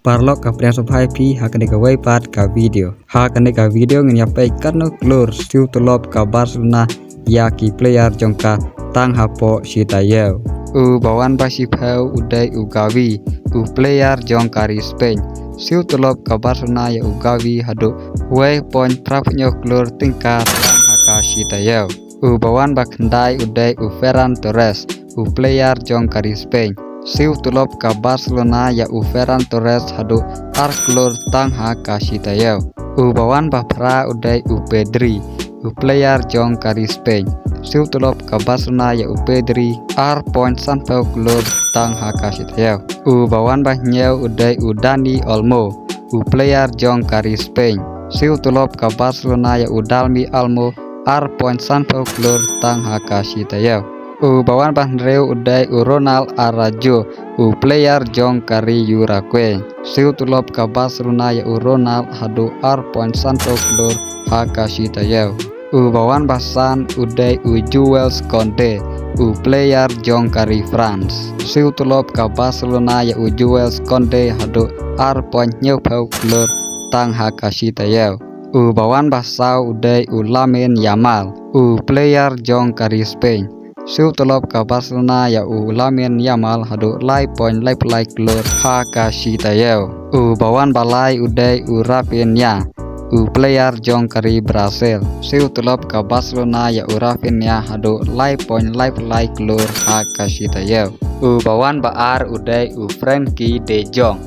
parlok ka pria sopai pi hakane ka waipat ka video. Hakane ka video ngenyapai karno klur siu telop ka Barcelona ya ki player jongka tang hapo sitayeu. Bawan basipau udai ugawi player jong kari Spain. Siu telop ka Barcelona ya ugawi hadu wei point prapnyo klur tingkat tang haka sitayeu. Bawan bakndai udai Ferran Torres player jong kari Spain. Siu telop ka Barcelona ya Ferran Torres hadu klur tang haka sitayeu. Bawan bapra udai Pedri player jong kari Spain. Siu telop ka Barcelona ya Pedri point sanpau klur tang haka sitayeu. Bawan bahnyeu udai Dani Olmo player jong kari Spain. Siu telop ka Barcelona ya Dalmi Olmo point sanpau klur tang haka sitayeu. Bawan bahnreu udai Ronald Araujo player jong kari Uruguay. Siu telop ka Barcelona ya Ronald hadu point sanpau klur haka sitayeu. Bawan basan udai Jules Koundé player jong kari France. Siu telop ka Barcelona ya Jules Koundé hadu point nyopau klur tang haka sitayeu. Bawan basau udai Lamine Yamal player jong kari Spain. Siu telop ka Barcelona ya Lamine Yamal hadu point klur haka sitayeu. Bawan balai udai Rafinha player jong kari Brazil. Siu telop ka Barcelona ya Rafinha hadu point klur haka sitayeu. Bawan baar udai Frenkie de Jong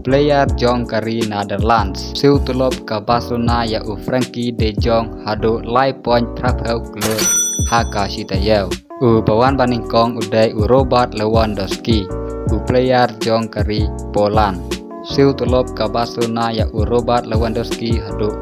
player jong kari Netherlands. Siu telop ka Barcelona ya Frenkie de Jong hadu point prapau klur haka sitayeu. Bawan baningkong udai Robert Lewandowski player jong kari Poland. Siu telop ka Barcelona ya Robert Lewandowski hadu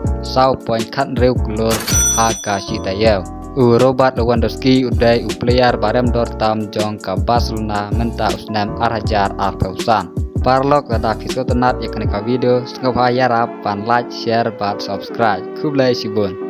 point khatreu klur haka sitayeu. Robert Lewandowski udai player barem dortam jong ka Barcelona menta usnam arhajar arpausan. Parlok ada video tenat ya ka video sengapa yarap pan like share bat subscribe. Kublai sibun.